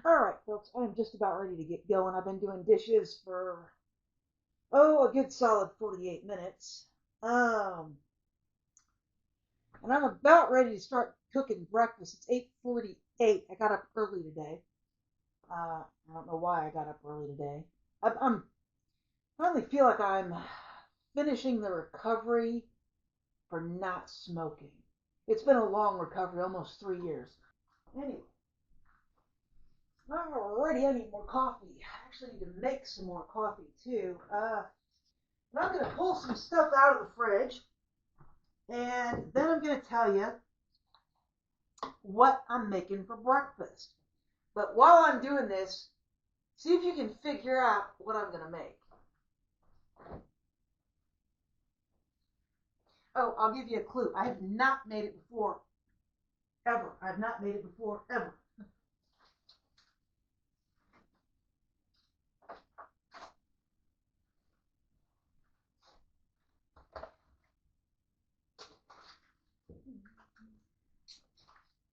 All right, folks, I'm just about ready to get going. I've been doing dishes for, a good solid 48 minutes. Um, and I'm about ready to start cooking breakfast. It's 8:48. I got up early today. I don't know why I got up early today. I'm finally feel like I'm finishing the recovery for not smoking. It's been a long recovery, almost 3 years. Anyway, alrighty, I need more coffee. I actually need to make some more coffee too. And I'm going to pull some stuff out of the fridge, and then I'm going to tell you what I'm making for breakfast. But while I'm doing this, see if you can figure out what I'm going to make. Oh, I'll give you a clue. I have not made it before, ever. I've not made it before, ever.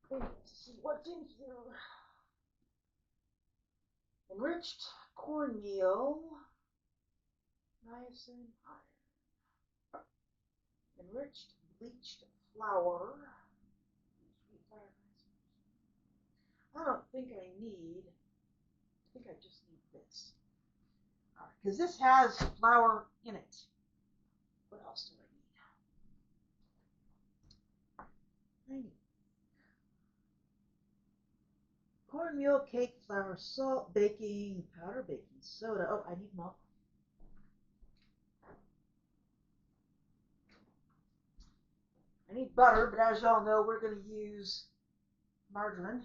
Let's see what's in here. Enriched cornmeal, niacin, iron. Enriched bleached flour. I don't think I need. I think I just need this. All right, because this has flour in it. What else do I need? Cornmeal, cake flour, salt, baking powder, baking soda. Oh, I need milk. I need butter, but as y'all know, we're going to use margarine.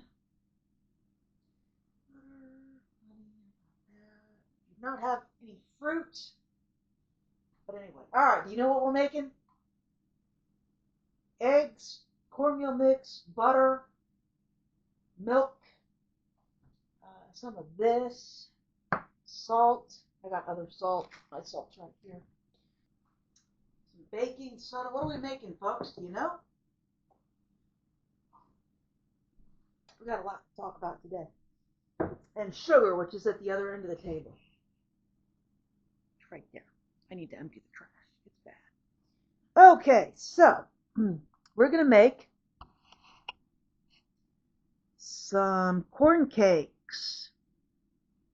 Do not have any fruit. But anyway, all right. Do you know what we're making? Eggs, cornmeal mix, butter, milk, some of this, salt. I got other salt. My salt's right here. Some baking soda. What are we making, folks? Do you know? We got a lot to talk about today. And sugar, which is at the other end of the table. It's right there. I need to empty the trash. It's bad. Okay, so we're going to make some corn cakes.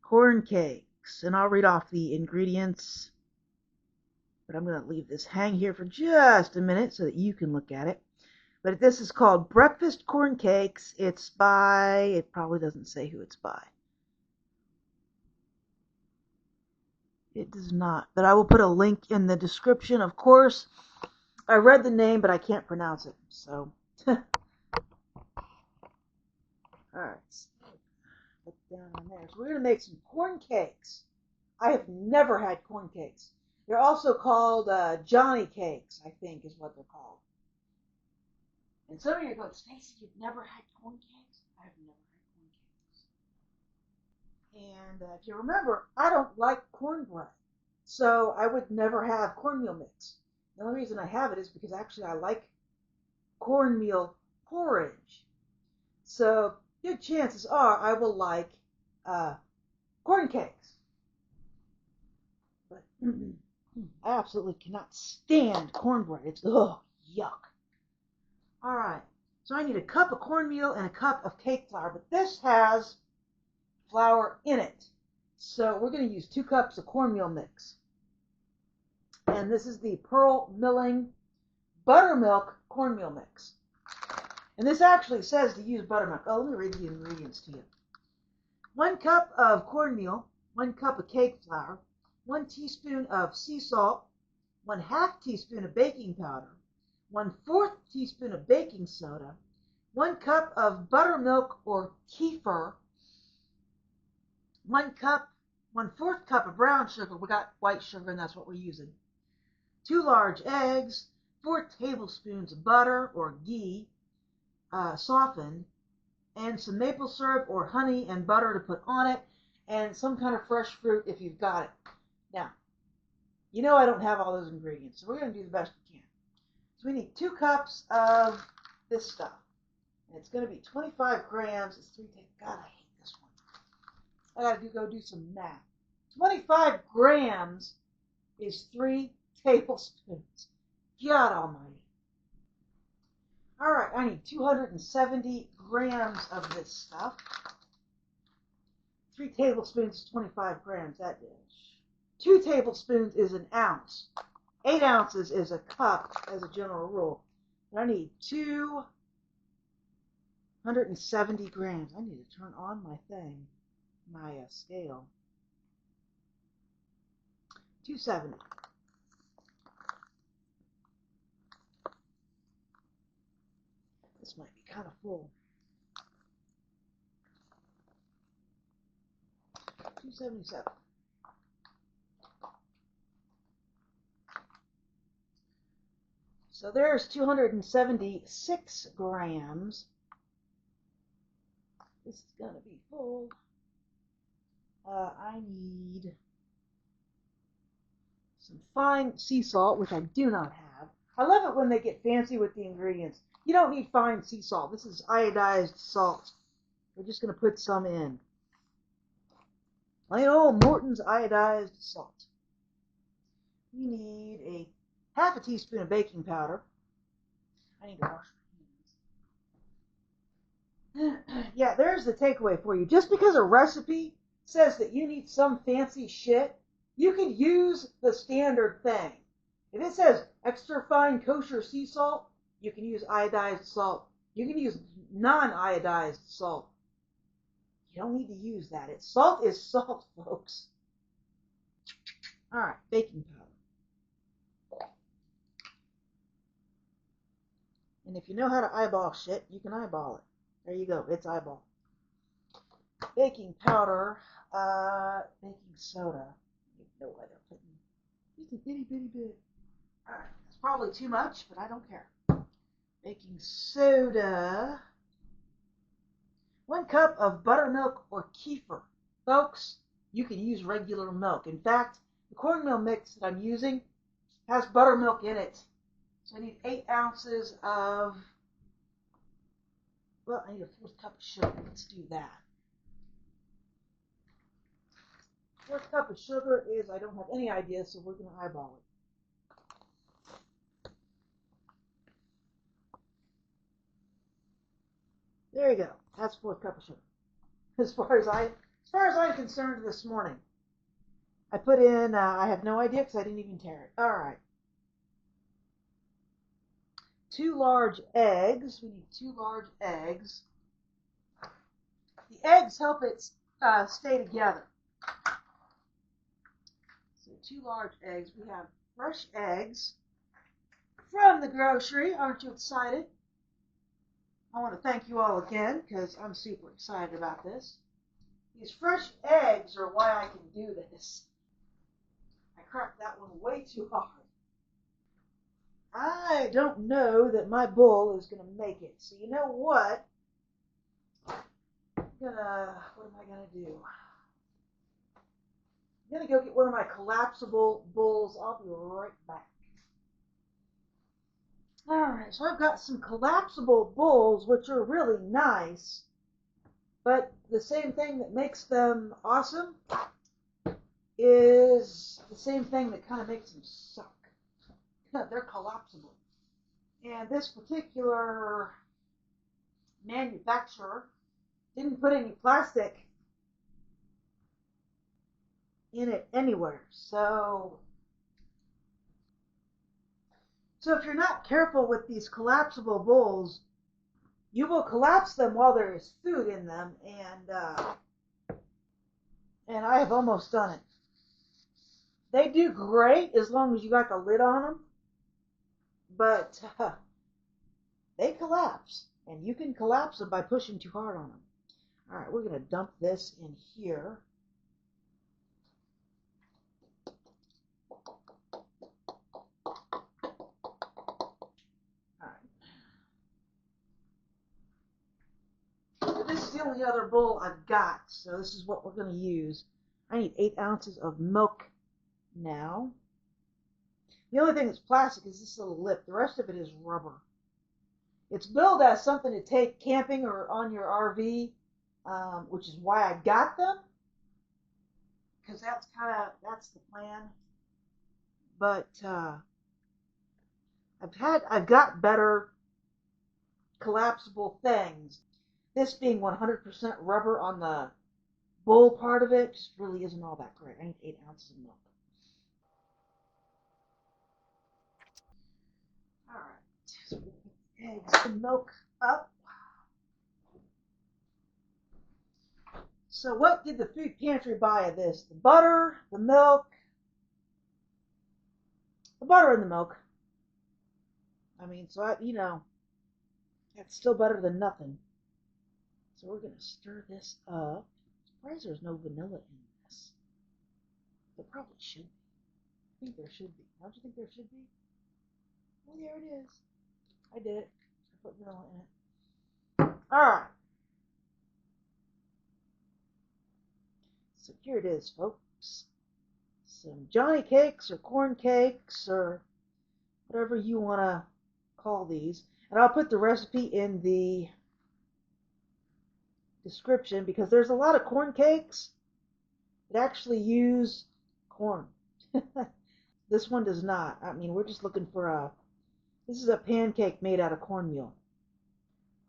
Corn cakes. And I'll read off the ingredients. But I'm going to leave this hang here for just a minute so that you can look at it. But this is called Breakfast Corn Cakes. It's by, it probably doesn't say who it's by. It does not. But I will put a link in the description. Of course, I read the name, but I can't pronounce it. So, all right. Put down on there. So we're going to make some corn cakes. I have never had corn cakes. They're also called Johnny cakes, I think is what they're called. And some of you are going, Stacy, you've never had corn cakes? I've never had corn cakes. And if you remember, I don't like cornbread. So I would never have cornmeal mix. The only reason I have it is because actually I like cornmeal porridge. So good chances are I will like uh, corn cakes. But I absolutely cannot stand cornbread. It's, yuck. All right. So I need a cup of cornmeal and a cup of cake flour, but this has flour in it. So we're going to use 2 cups of cornmeal mix. And this is the Pearl Milling Buttermilk Cornmeal Mix. And this actually says to use buttermilk. Oh, let me read the ingredients to you. 1 cup of cornmeal, 1 cup of cake flour, 1 teaspoon of sea salt, 1/2 teaspoon of baking powder, 1/4 teaspoon of baking soda, 1 cup of buttermilk or kefir, 1/4 cup of brown sugar. We got white sugar, and that's what we're using. 2 large eggs, 4 tablespoons of butter or ghee, softened, and some maple syrup or honey and butter to put on it, and some kind of fresh fruit if you've got it. Now, you know I don't have all those ingredients, so we're going to do the best we can. So we need 2 cups of this stuff. And it's going to be 25 grams. It's 3 days. God, I hate this one. I gotta go do some math. 25 grams is 3 tablespoons. God almighty. All right, I need 270 grams of this stuff. 3 tablespoons is 25 grams, that dish. 2 tablespoons is an ounce. 8 ounces is a cup as a general rule. But I need 270 grams. I need to turn on my thing, my scale. 270. This might be kind of full. 277. So there's 276 grams. This is going to be full. I need some fine sea salt, which I do not have. I love it when they get fancy with the ingredients. You don't need fine sea salt. This is iodized salt. We're just going to put some in. Plain old Morton's iodized salt. We need a half a teaspoon of baking powder. I need to wash my hands. Yeah, there's the takeaway for you. Just because a recipe says that you need some fancy shit, you can use the standard thing. If it says extra fine kosher sea salt, you can use iodized salt. You can use non-iodized salt. You don't need to use that. Salt is salt, folks. All right, baking powder. And if you know how to eyeball shit, you can eyeball it. There you go. It's eyeball. Baking powder, baking soda. You know why they're putting just a itty bitty bit. All right, that's probably too much, but I don't care. Baking soda. 1 cup of buttermilk or kefir. Folks, you can use regular milk. In fact, the cornmeal mix that I'm using has buttermilk in it. So I need 8 ounces of, well, I need a 4th cup of sugar. Let's do that. 4th cup of sugar is, I don't have any idea, so we're going to eyeball it. There you go. That's 4th cup of sugar. As far as I'm concerned this morning. I put in, I have no idea because I didn't even tear it. All right. 2 large eggs. We need 2 large eggs. The eggs help it stay together. So 2 large eggs. We have fresh eggs from the grocery. Aren't you excited? I want to thank you all again because I'm super excited about this. These fresh eggs are why I can do this. I cracked that one way too hard. I don't know that my bowl is going to make it. So you know what? What am I going to do? I'm going to go get one of my collapsible bowls. I'll be right back. Alright, so I've got some collapsible bowls, which are really nice, but the same thing that makes them awesome is the same thing that kind of makes them suck. They're collapsible. And this particular manufacturer didn't put any plastic in it anywhere. So if you're not careful with these collapsible bowls, you will collapse them while there is food in them, and I have almost done it. They do great as long as you got the lid on them, but they collapse, and you can collapse them by pushing too hard on them. All right, we're going to dump this in here. This is the only other bowl I've got, so this is what we're going to use. I need 8 ounces of milk now. The only thing that's plastic is this little lip. The rest of it is rubber. It's billed as something to take camping or on your RV, which is why I got them. because that's the plan. But I've got better collapsible things. This being 100% rubber on the bowl part of it just really isn't all that great. I need 8 ounces of milk. All right, so we're gonna put eggs and milk up. So what did the food pantry buy of this? The butter, the milk, the butter and the milk. I mean, so that's still better than nothing. So we're gonna stir this up. Surprised there's no vanilla in this. There probably should be. I think there should be. Don't you think there should be? Oh, there it is. I did it. I put vanilla in it. Alright. So here it is, folks. Some Johnny cakes or corn cakes or whatever you want to call these. And I'll put the recipe in the description because there's a lot of corn cakes that actually use corn. This one does not. I mean, we're just looking for this is a pancake made out of cornmeal.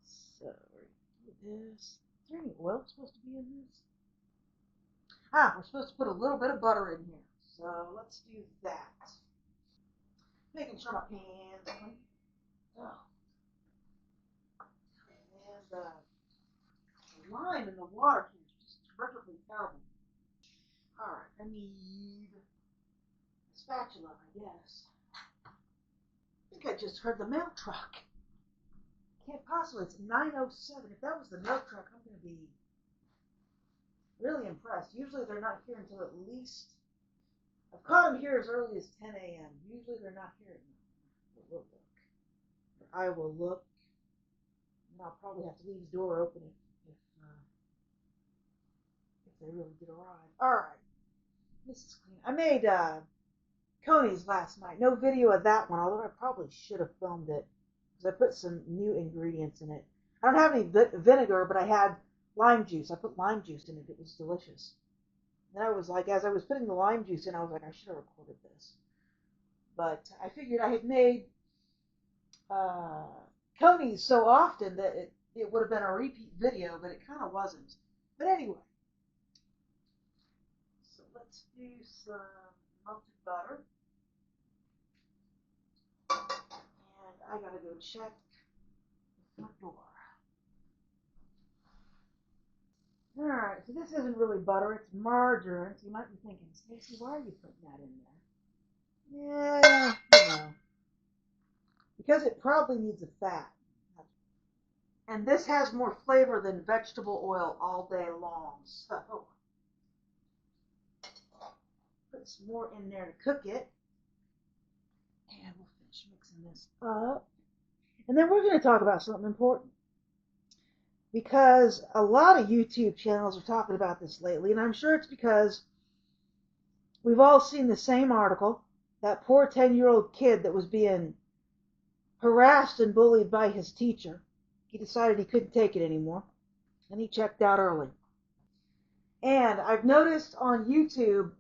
So, we're going to do this. Is there any oil supposed to be in this? We're supposed to put a little bit of butter in here. So, let's do that. Making sure my pan's clean. Oh. And the lime in the water here is just terrifically terrible. Alright, I need a spatula, I guess. I think I just heard the mail truck. Can't possibly, it's 9:07. If that was the mail truck, I'm going to be really impressed. Usually they're not here until at least, I've caught them here as early as 10 a.m. Usually they're not here at night. We'll look. I will look. And I'll probably have to leave the door open if they really did arrive. Alright. This is clean. I made conies last night. No video of that one, although I probably should have filmed it because I put some new ingredients in it. I don't have any vinegar, but I had lime juice. I put lime juice in it. It was delicious. And I was like, as I was putting the lime juice in, I was like, I should have recorded this. But I figured I had made conies so often that it would have been a repeat video, but it kind of wasn't. But anyway. So let's do some melted butter. And I gotta go check the front door. Alright, so this isn't really butter, it's margarine. So you might be thinking, Stacy, why are you putting that in there? Yeah, because it probably needs a fat. And this has more flavor than vegetable oil all day long. So put some more in there to cook it. And we'll finish mixing this up. And then we're going to talk about something important. Because a lot of YouTube channels are talking about this lately. And I'm sure it's because we've all seen the same article. That poor 10-year-old kid that was being harassed and bullied by his teacher. He decided he couldn't take it anymore. And he checked out early. And I've noticed on YouTube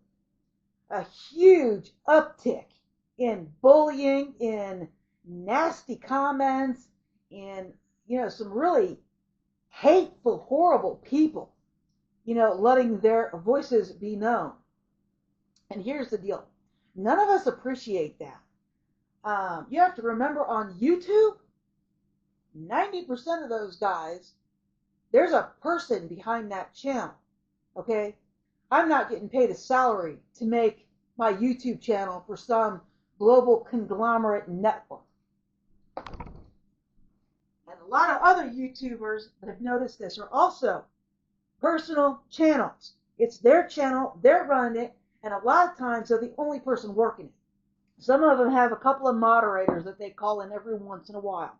a huge uptick in bullying, in nasty comments, in, some really hateful, horrible people, letting their voices be known. And here's the deal. None of us appreciate that. You have to remember on YouTube, 90% of those guys, there's a person behind that channel. Okay? I'm not getting paid a salary to make my YouTube channel for some global conglomerate network. And a lot of other YouTubers that have noticed this are also personal channels. It's their channel, they're running it, and a lot of times they're the only person working it. Some of them have a couple of moderators that they call in every once in a while.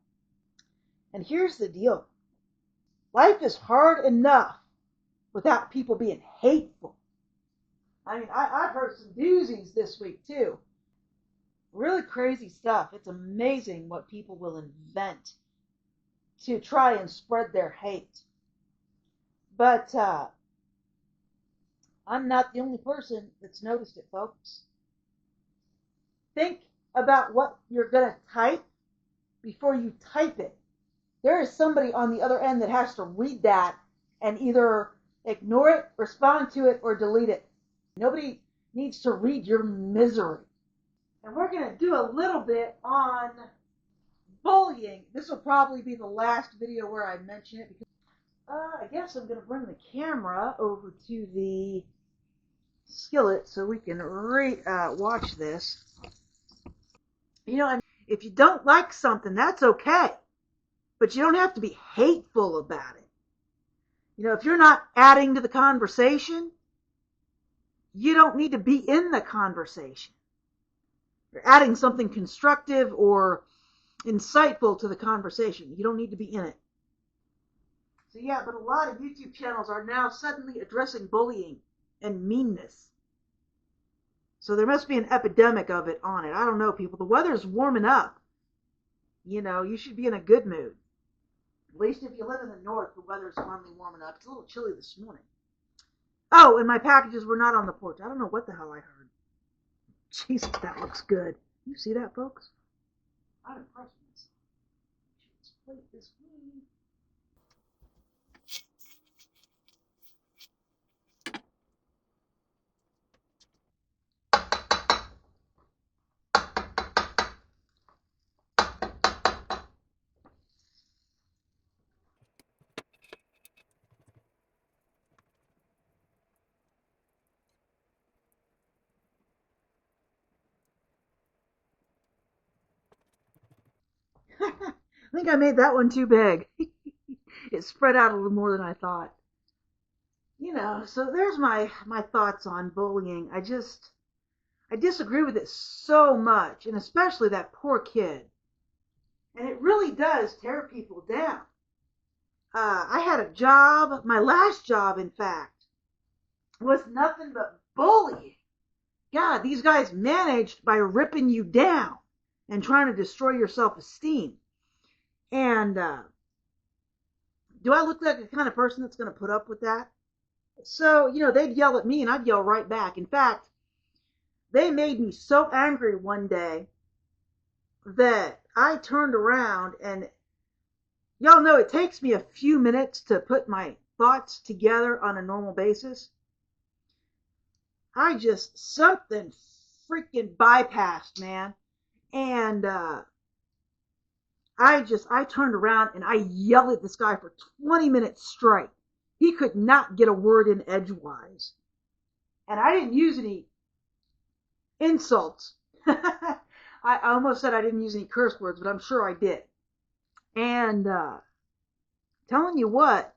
And here's the deal. Life is hard enough without people being hateful. I mean, I've heard some doozies this week, too. Really crazy stuff. It's amazing what people will invent to try and spread their hate. But I'm not the only person that's noticed it, folks. Think about what you're going to type before you type it. There is somebody on the other end that has to read that and either ignore it, respond to it, or delete it. Nobody needs to read your misery. And we're going to do a little bit on bullying. This will probably be the last video where I mention it because I guess I'm going to bring the camera over to the skillet so we can watch this. You know, and if you don't like something, that's okay. But you don't have to be hateful about it. You know, if you're not adding to the conversation, you don't need to be in the conversation. You're adding something constructive or insightful to the conversation. You don't need to be in it. So yeah, but a lot of YouTube channels are now suddenly addressing bullying and meanness. So there must be an epidemic of it on it. I don't know, people. The weather's warming up. You know, you should be in a good mood. At least if you live in the north, the weather's finally warming up. It's a little chilly this morning. Oh, and my packages were not on the porch. I don't know what the hell I heard. Jesus, that looks good. You see that, folks? I'm impressed with this. Let's plate this food. I think I made that one too big. It spread out a little more than I thought. You know, so there's my thoughts on bullying. I disagree with it so much, and especially that poor kid. And it really does tear people down. I had a job, my last job, in fact, was nothing but bullying. God, these guys managed by ripping you down and trying to destroy your self-esteem. And do I look like the kind of person that's going to put up with that? So, you know, they'd yell at me and I'd yell right back. In fact, they made me so angry one day that I turned around, and y'all know it takes me a few minutes to put my thoughts together on a normal basis. Something freaking bypassed, man. And I turned around and I yelled at this guy for 20 minutes straight. He could not get a word in edgewise. And I didn't use any insults. I almost said I didn't use any curse words, but I'm sure I did. And telling you what,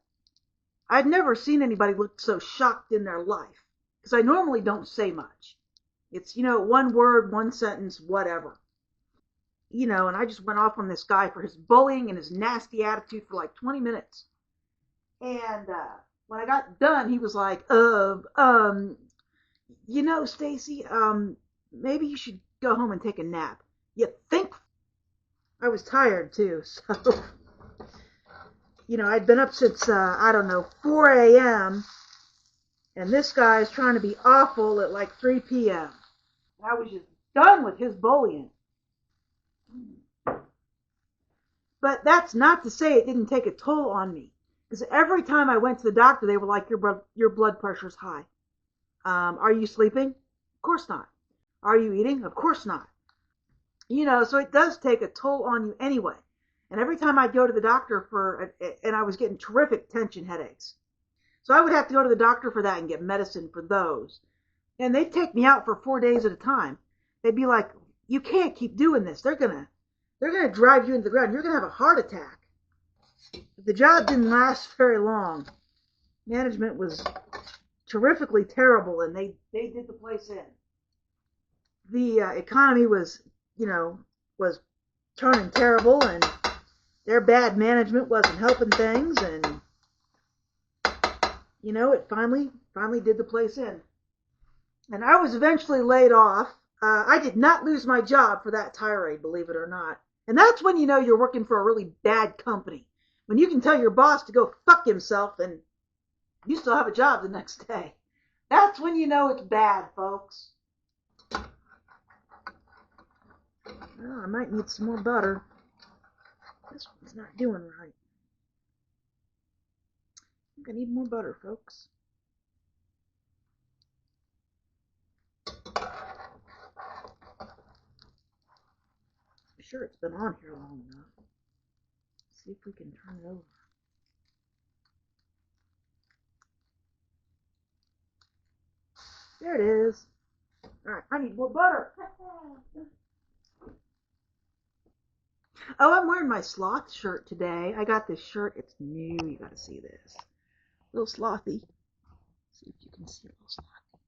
I'd never seen anybody look so shocked in their life. Because I normally don't say much. It's, you know, one word, one sentence, whatever. You know, and I just went off on this guy for his bullying and his nasty attitude for like 20 minutes. And when I got done, he was like, you know, Stacy, maybe you should go home and take a nap. You think? I was tired too, so, you know, I'd been up since, 4 a.m., and this guy's trying to be awful at like 3 p.m. I was just done with his bullying. But that's not to say it didn't take a toll on me. Because every time I went to the doctor, they were like, your blood pressure's high. Are you sleeping? Of course not. Are you eating? Of course not. You know, so it does take a toll on you anyway. And every time I'd go to the doctor and I was getting terrific tension headaches. So I would have to go to the doctor for that and get medicine for those. And they'd take me out for 4 days at a time. They'd be like, you can't keep doing this. They're gonna drive you into the ground. You're gonna have a heart attack. But the job didn't last very long. Management was terrifically terrible, and they did the place in. The economy was turning terrible, and their bad management wasn't helping things, and you know, it finally did the place in. And I was eventually laid off. I did not lose my job for that tirade, believe it or not. And that's when you know you're working for a really bad company. When you can tell your boss to go fuck himself and you still have a job the next day. That's when you know it's bad, folks. Well, I might need some more butter. This one's not doing right. I'm gonna need more butter, folks. I'm sure it's been on here long enough. Let's see if we can turn it over. There it is. Alright, I need more butter. Oh, I'm wearing my sloth shirt today. I got this shirt. It's new. You gotta see this. A little slothy. See if you can see a little slothy.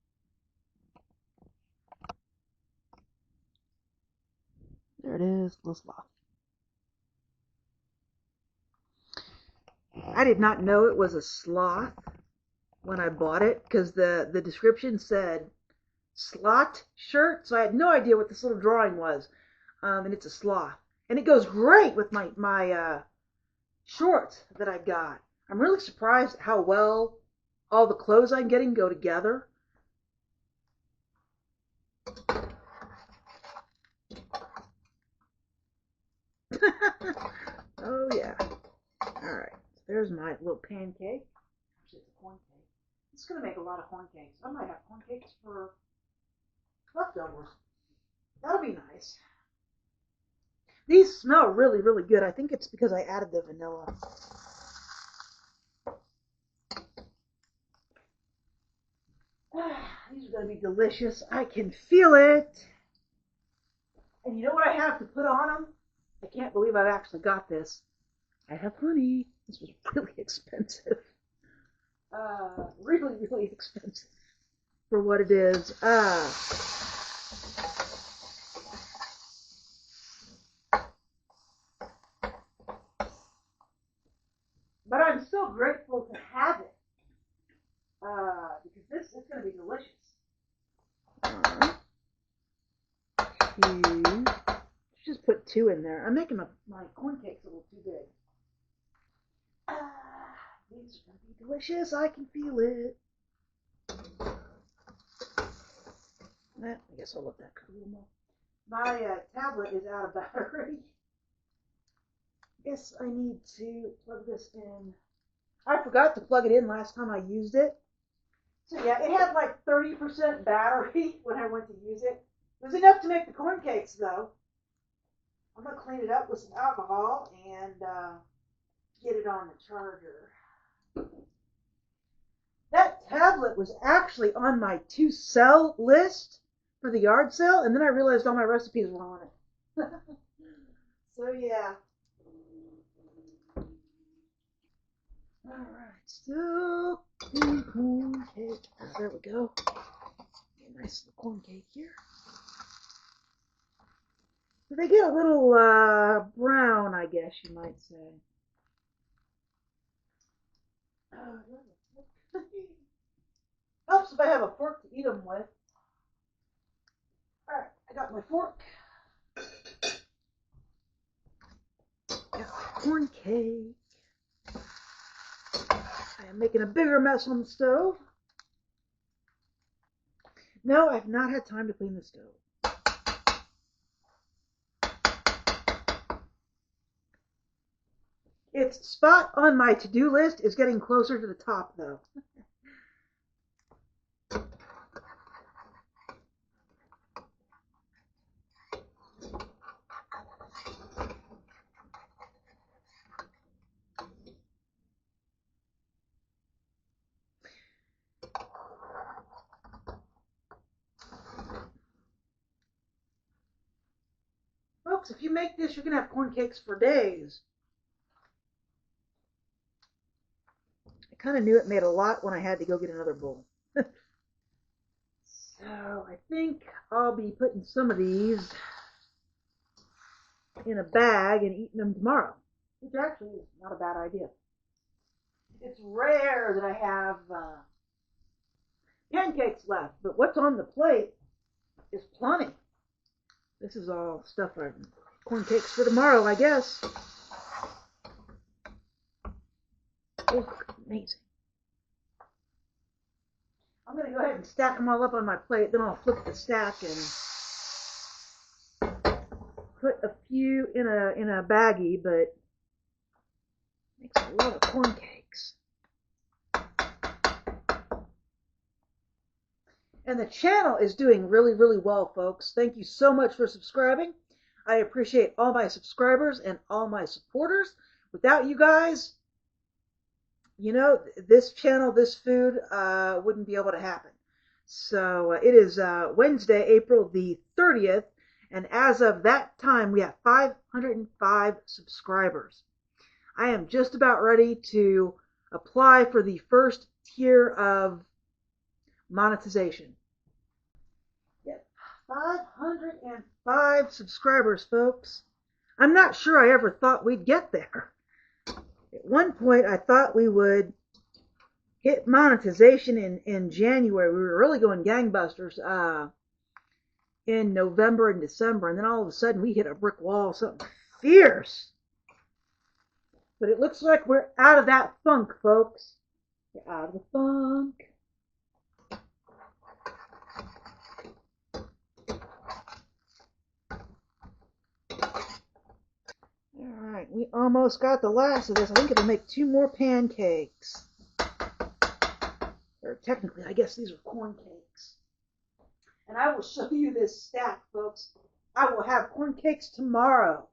There it is. A little slothy. I did not know it was a sloth when I bought it because the description said slot shirt, so I had no idea what this little drawing was. And it's a sloth, and it goes great with my shorts that I got. I'm really surprised at how well all the clothes I'm getting go together. Oh yeah. All right. There's my little pancake. Actually, it's a corn cake. It's gonna make a lot of corn cakes. I might have corn cakes for leftovers. That'll be nice. These smell really, really good. I think it's because I added the vanilla. These are going to be delicious. I can feel it. And you know what I have to put on them? I can't believe I've actually got this. I have honey. This was really expensive. Really, really expensive for what it is. But I'm still grateful to have it. Because this is going to be delicious. Just put 2 in there. I'm making my corn cakes a little too big. These are going to be delicious. I can feel it. I guess I'll let that cook a little more. My tablet is out of battery. Guess I need to plug this in. I forgot to plug it in last time I used it. So yeah, it had like 30% battery when I went to use it. It was enough to make the corn cakes though. I'm going to clean it up with some alcohol and get it on the charger. That tablet was actually on my to-sell list for the yard sale, and then I realized all my recipes were on it. So yeah. Alright, still in corn cake. Oh, there we go. A nice little corn cake here. So they get a little brown, I guess you might say. Helps if I have a fork to eat them with. Alright, I got my fork. Got my corn cake. I am making a bigger mess on the stove. No, I've not had time to clean the stove. Its spot on my to-do list is getting closer to the top, though. Folks, if you make this, you're going to have corn cakes for days. I kind of knew it made a lot when I had to go get another bowl. So I think I'll be putting some of these in a bag and eating them tomorrow, which actually is not a bad idea. It's rare that I have pancakes left, but what's on the plate is plenty. This is all stuff corn cakes for tomorrow, I guess. They look amazing. I'm going to go ahead and stack them all up on my plate. Then I'll flip the stack and put a few in a baggie, but it makes a lot of corn cakes. And the channel is doing really, really well, folks. Thank you so much for subscribing. I appreciate all my subscribers and all my supporters. Without you guys, you know, this channel, this food wouldn't be able to happen. So it is Wednesday, April the 30th. And as of that time, we have 505 subscribers. I am just about ready to apply for the first tier of monetization. Yep, 505 subscribers, folks. I'm not sure I ever thought we'd get there. At one point, I thought we would hit monetization in January. We were really going gangbusters in November and December, and then all of a sudden we hit a brick wall, something fierce. But it looks like we're out of that funk, folks. We're out of the funk. Alright, we almost got the last of this. I think it'll make 2 more pancakes. Or technically, I guess these are corn cakes. And I will show you this stack, folks. I will have corn cakes tomorrow.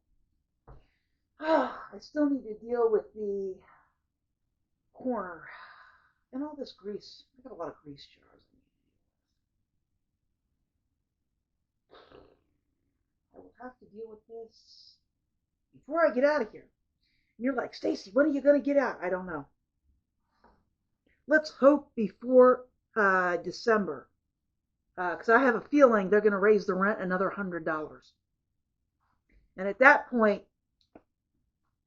I still need to deal with the corner and all this grease. I got a lot of grease jars. I will have to deal with this before I get out of here. And you're like, Stacy, when are you going to get out? I don't know. Let's hope before December. Because I have a feeling they're going to raise the rent another $100. And at that point,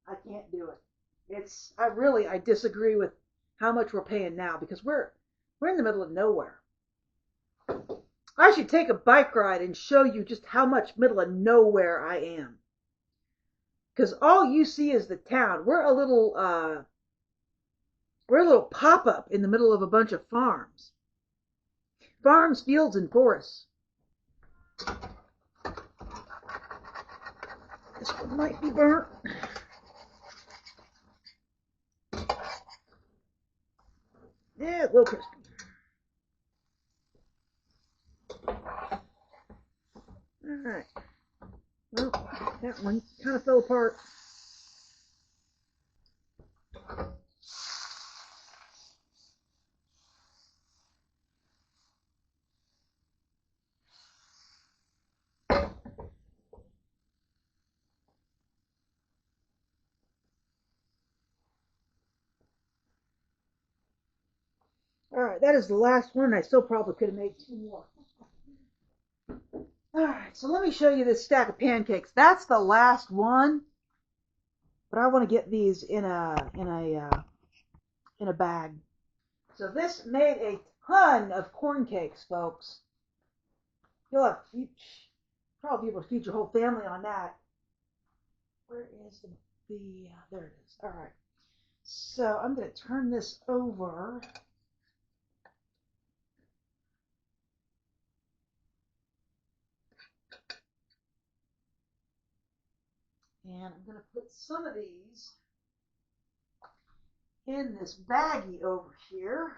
I can't do it. I disagree with how much we're paying now, because we're in the middle of nowhere. I should take a bike ride and show you just how much middle of nowhere I am. Because all you see is the town. We're a little pop-up in the middle of a bunch of farms. Farms, fields, and forests. This one might be burnt. Yeah, a little crispy. Alright. Well, that one kind of fell apart. Alright, that is the last one. I still probably could have made 2 more. Alright, so let me show you this stack of pancakes. That's the last one. But I want to get these in a bag. So this made a ton of corn cakes, folks. You'll have probably be able to feed your whole family on that. Where is there it is. Alright. So I'm going to turn this over. And I'm going to put some of these in this baggie over here.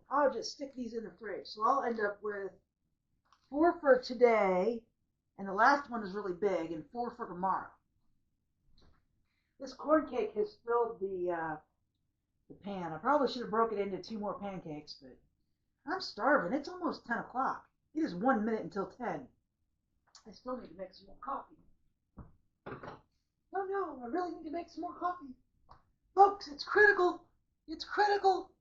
I'll just stick these in the fridge. So I'll end up with 4 for today, and the last one is really big, and 4 for tomorrow. This corn cake has filled the pan. I probably should have broke it into 2 more pancakes, but I'm starving. It's almost 10 o'clock. It is 1 minute until 10. I still need to make some more coffee. Oh no, I really need to make some more coffee. Folks, it's critical. It's critical.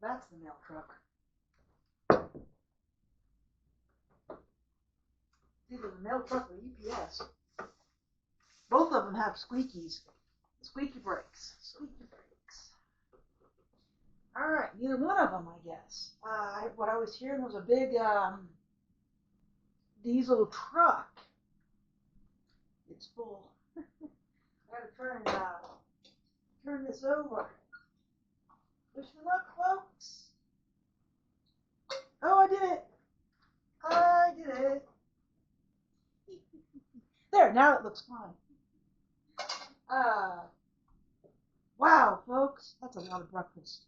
That's the mail truck. It's either the mail truck or UPS. Both of them have squeakies. Squeaky brakes. Squeaky brakes. Alright, neither one of them, I guess. What I was hearing was a big diesel truck. It's full. I gotta try and this over. Wish me luck, folks. Oh, I did it. I did it. There, now it looks fine. Wow, folks, that's a lot of breakfast.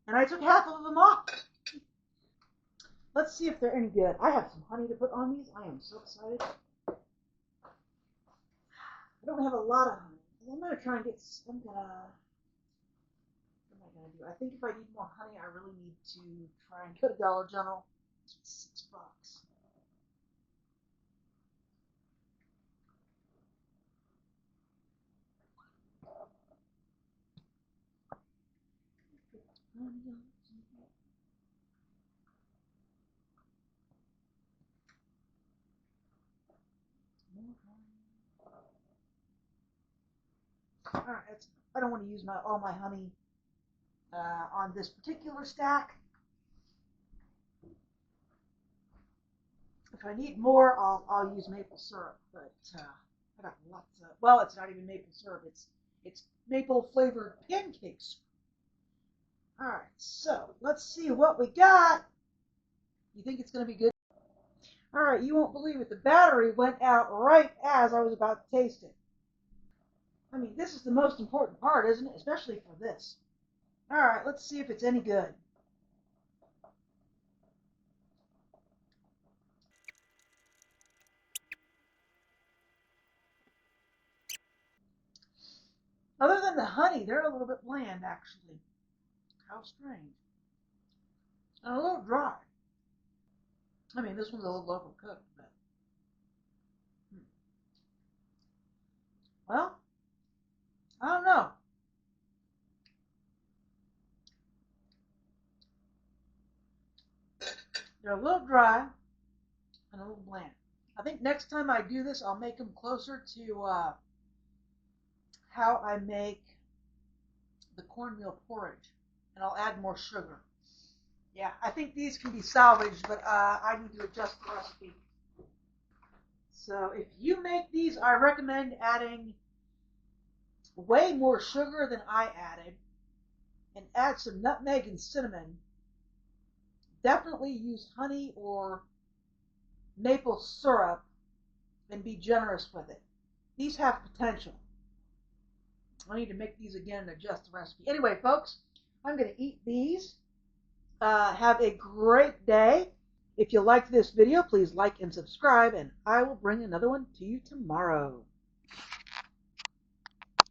And I took half of them off. Let's see if they're any good. I have some honey to put on these. I am so excited. I don't have a lot of honey. I'm going to try and get some, what am I going to do? I think if I need more honey, I really need to try and go to Dollar General. It's $6. All right, I don't want to use all my honey on this particular stack. If I need more, I'll use maple syrup. But I got lots of. Well, it's not even maple syrup. It's maple flavored pancakes. All right, so let's see what we got. You think it's going to be good? All right, you won't believe it. The battery went out right as I was about to taste it. I mean, this is the most important part, isn't it? Especially for this. All right, let's see if it's any good. Other than the honey, they're a little bit bland, actually. How strange. And a little dry. I mean, this one's a little overcooked, but. Well, I don't know. They're a little dry and a little bland. I think next time I do this, I'll make them closer to how I make the cornmeal porridge, and I'll add more sugar. Yeah, I think these can be salvaged, but I need to adjust the recipe. So if you make these, I recommend adding way more sugar than I added, and add some nutmeg and cinnamon. Definitely use honey or maple syrup and be generous with it. These have potential. I need to make these again and adjust the recipe. Anyway, folks, I'm going to eat these. Have a great day. If you liked this video, please like and subscribe, and I will bring another one to you tomorrow.